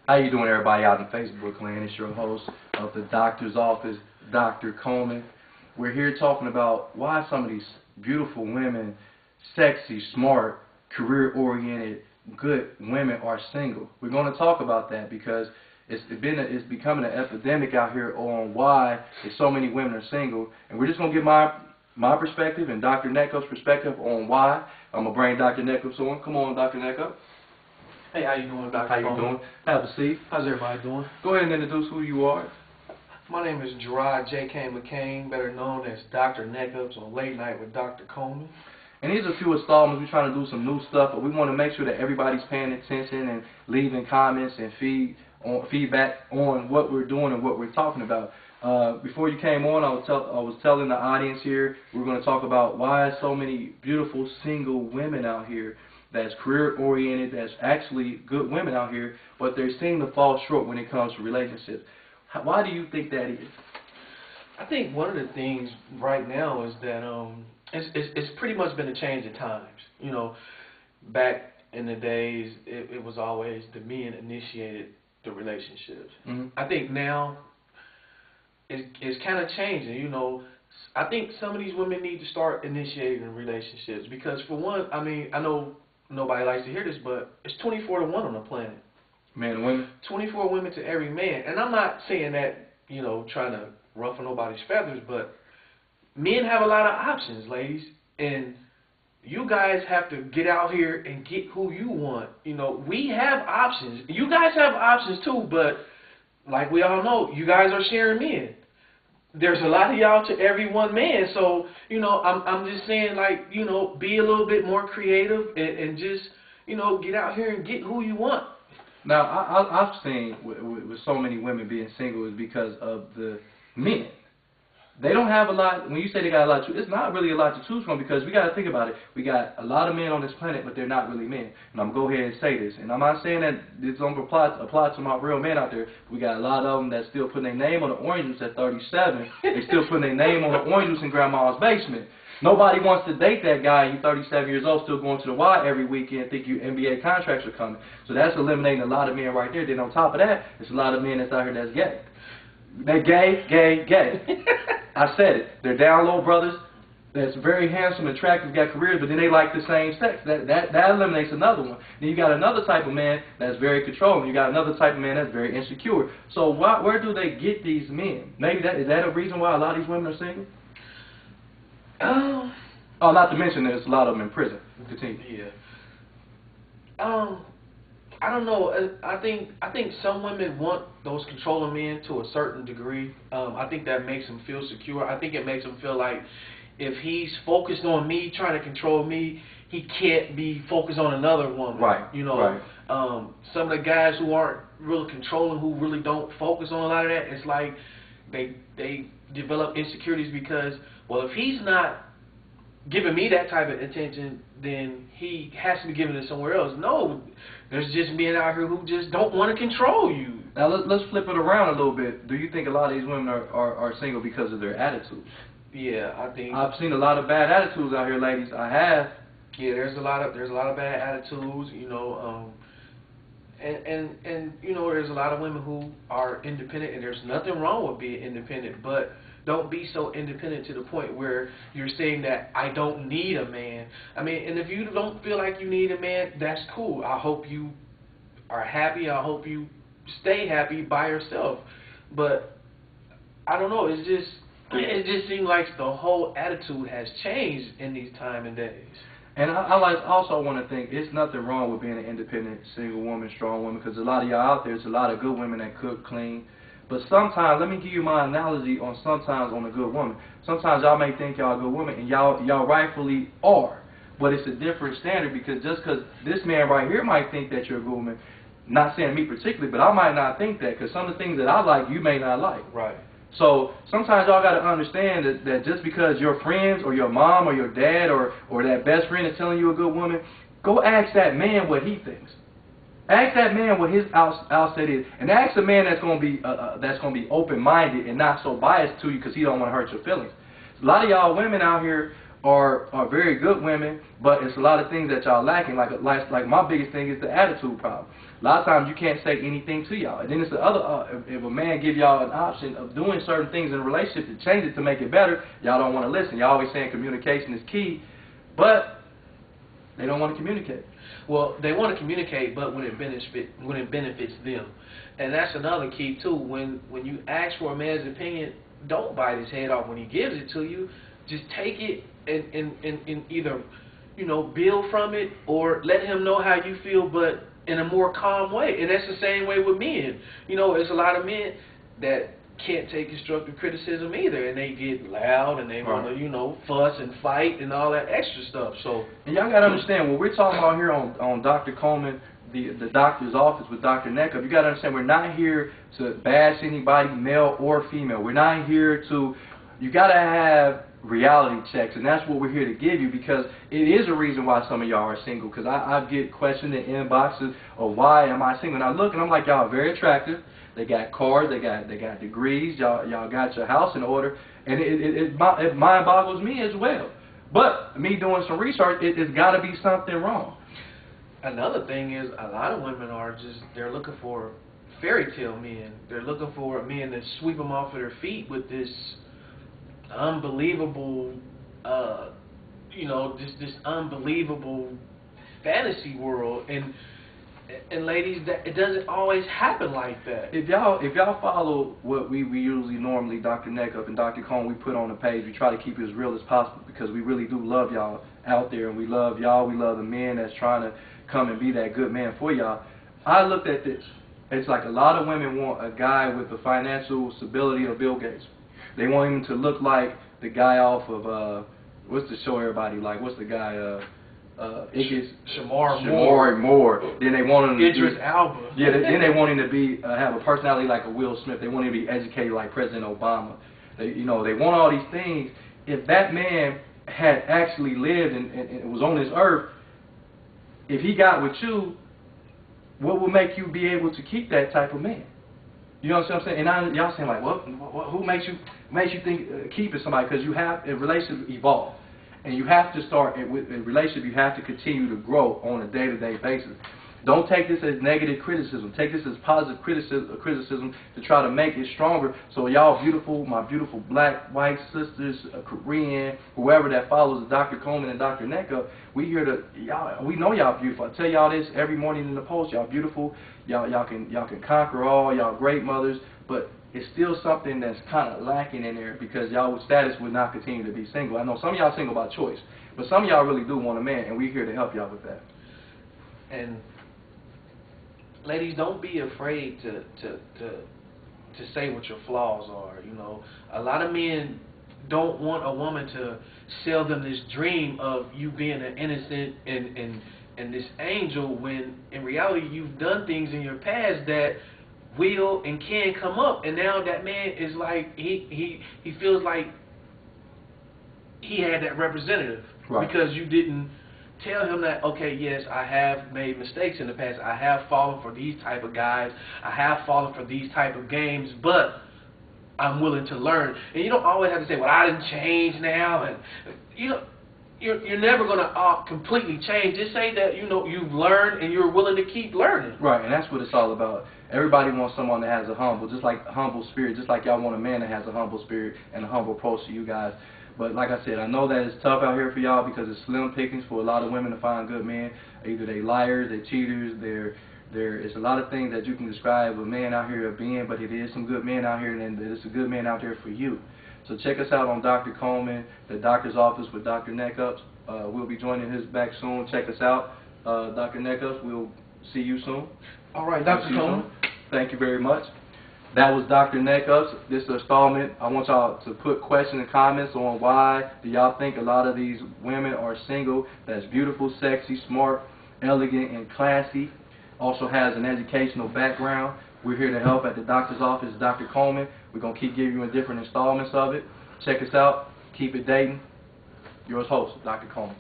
How you doing, everybody out in Facebook land? It's your host of the doctor's office, Dr. Coleman. We're here talking about why some of these beautiful women, sexy, smart, career-oriented, good women are single. We're going to talk about that because it's becoming an epidemic out here on why so many women are single. And we're just going to give my perspective and Dr. Neckup's perspective on why. I'm going to bring Dr. Neckup on. Come on, Dr. Neckup. Hey, how you doing, Dr. How you doing? Have a seat. How's everybody doing? Go ahead and introduce who you are. My name is Jerod McCain, better known as Dr. Neckup's on Late Night with Dr. Coleman. And these are a few installments. We're trying to do some new stuff, but we want to make sure that everybody's paying attention and leaving comments and feedback on what we're doing and what we're talking about. Before you came on, I was telling the audience here, we're going to talk about why so many beautiful single women out here that's career-oriented, that's actually good women out here, but they're seeming to fall short when it comes to relationships. Why do you think that is? I think one of the things right now is that it's pretty much been a change of times. You know, back in the days, it was always the men initiated the relationships. Mm-hmm. I think now it's kind of changing. You know, I think some of these women need to start initiating relationships because, for one, I mean, I know nobody likes to hear this, but it's 24 to 1 on the planet. Men and women? 24 women to every man. And I'm not saying that, you know, trying to ruffle nobody's feathers, but men have a lot of options, ladies. And you guys have to get out here and get who you want. You know, we have options. You guys have options too, but like we all know, you guys are sharing men. There's a lot of y'all to every one man, so, you know, I'm just saying, like, you know, be a little bit more creative and just, you know, get out here and get who you want. Now, I've seen with so many women being single is because of the men. They don't have a lot. When you say they got a lot to choose, it's not really a lot to choose from because we got to think about it. We got a lot of men on this planet, but they're not really men. And I'm going to go ahead and say this. And I'm not saying that this don't apply to my real men out there. We got a lot of them that still putting their name on the orange juice at 37. They still putting their name on the orange juice in grandma's basement. Nobody wants to date that guy. You're 37 years old, still going to the Y every weekend, think your NBA contracts are coming. So that's eliminating a lot of men right there. Then on top of that, there's a lot of men that's out here that's gay. They're gay. I said it. They're down low brothers that's very handsome, attractive, got careers, but then they like the same sex. That eliminates another one. Then you got another type of man that's very controlling. You got another type of man that's very insecure. So where do they get these men? Maybe is that a reason why a lot of these women are single? Oh, not to mention there's a lot of them in prison. Continue. Yeah. I don't know. I think some women want those controlling men to a certain degree. I think that makes them feel secure. I think it makes them feel like if he's focused on me, trying to control me, he can't be focused on another woman. Right. You know. Right. Some of the guys who aren't really controlling, who really don't focus on a lot of that, it's like they develop insecurities because, well, if he's not giving me that type of attention, then he has to be giving it somewhere else. No, there's just men out here who just don't want to control you. Now let's flip it around a little bit. Do you think a lot of these women are single because of their attitudes? Yeah, I think I've seen a lot of bad attitudes out here, ladies. I have. Yeah, there's a lot of bad attitudes, you know, and you know, there's a lot of women who are independent, and there's nothing wrong with being independent, but don't be so independent to the point where you're saying that I don't need a man. I mean, and if you don't feel like you need a man, that's cool. I hope you are happy. I hope you stay happy by yourself. But I don't know. It just seems like the whole attitude has changed in these time and days. And I also want to think it's nothing wrong with being an independent, single woman, strong woman, because a lot of y'all out there, there's a lot of good women that cook, clean. But sometimes, let me give you my analogy on sometimes on a good woman. Sometimes y'all may think y'all a good woman, and y'all rightfully are. But it's a different standard because just because this man right here might think that you're a good woman, not saying me particularly, but I might not think that because some of the things that I like, you may not like. Right. So sometimes y'all got to understand that just because your friends or your mom or your dad or that best friend is telling you a good woman, go ask that man what he thinks. Ask that man what his outset is, and ask a man that's going to be open-minded and not so biased to you because he don't want to hurt your feelings. A lot of y'all women out here are very good women, but it's a lot of things that y'all lacking. Like my biggest thing is the attitude problem. A lot of times you can't say anything to y'all. And then it's the other, if a man give y'all an option of doing certain things in a relationship to change it to make it better, y'all don't want to listen. Y'all always saying communication is key, but they don't want to communicate. Well, they want to communicate, but when it benefits them. And that's another key too. When you ask for a man's opinion, don't bite his head off when he gives it to you. Just take it and either, you know, build from it or let him know how you feel, but in a more calm way. And that's the same way with men. You know, there's a lot of men that can't take constructive criticism either, and they get loud and they want to, you know, fuss and fight and all that extra stuff. So, and y'all got to understand, what we're talking about here on Dr. Coleman, the doctor's office with Dr. Neckup, you got to understand, we're not here to bash anybody, male or female. We're not here to, you got to have reality checks, and that's what we're here to give you, because it is a reason why some of y'all are single, because I get questioned in inboxes of why am I single, and I look and I'm like, y'all are very attractive, they got cars, they got degrees, y'all got your house in order, and it mind boggles me as well. But me doing some research, it's got to be something wrong. Another thing is, a lot of women are just, they're looking for fairy tale men. They're looking for men that sweep them off of their feet with this unbelievable, you know, this unbelievable fantasy world, and ladies, that it doesn't always happen like that. If y'all follow what we usually normally, Dr. Neckup and Dr. Coleman, we put on the page, we try to keep it as real as possible, because we really do love y'all out there, and we love y'all, we love the men that's trying to come and be that good man for y'all. I looked at this. It's like a lot of women want a guy with the financial stability of Bill Gates. They want him to look like the guy off of, what's the show everybody like? What's the guy, Shamar Moore. Then they want him to Idris Elba. Yeah, then they want him to be, have a personality like a Will Smith. They want him to be educated like President Obama. They want all these things. If that man had actually lived and was on this earth, if he got with you, what would make you be able to keep that type of man? You know what I'm saying? And y'all saying like, what? Who makes you think keeping somebody? Because you have a relationship evolve, and you have to start with a relationship. You have to continue to grow on a day-to-day basis. Don't take this as negative criticism. Take this as positive criticism to try to make it stronger. So y'all beautiful, my beautiful black, white sisters, Korean, whoever that follows Dr. Coleman and Dr. Neckup, we here to y'all. We know y'all beautiful. I tell y'all this every morning in the post. Y'all beautiful. Y'all can conquer all. Y'all great mothers. But it's still something that's kind of lacking in there, because y'all status would not continue to be single. I know some of y'all single by choice, but some of y'all really do want a man, and we're here to help y'all with that. And ladies, don't be afraid to say what your flaws are. You know, a lot of men don't want a woman to sell them this dream of you being an innocent and this angel, when in reality you've done things in your past that will and can come up, and now that man is like he feels like he had that representative, right, because you didn't tell him that, okay, yes, I have made mistakes in the past. I have fallen for these type of guys. I have fallen for these type of games, but I'm willing to learn. And you don't always have to say, well, I didn't change now. And you're never going to completely change. Just say that, you know, you've learned and you're willing to keep learning. Right, and that's what it's all about. Everybody wants someone that has a humble spirit, just like y'all want a man that has a humble spirit and a humble approach to you guys. But like I said, I know that it's tough out here for y'all, because it's slim pickings for a lot of women to find good men. Either they liars, they cheaters, it's a lot of things that you can describe a man out here of being, but it is some good men out here, and there's a good man out there for you. So check us out on Dr. Coleman, the doctor's office with Dr. Neckup. We'll be joining his back soon. Check us out, Dr. Neckup. We'll see you soon. All right, Dr. Coleman. Thank you very much. That was Dr. Neckup. This installment, I want y'all to put questions and comments on why do y'all think a lot of these women are single, that's beautiful, sexy, smart, elegant, and classy, also has an educational background. We're here to help at the doctor's office, Dr. Coleman. We're going to keep giving you different installments of it. Check us out. Keep it dating. Yours host, Dr. Coleman.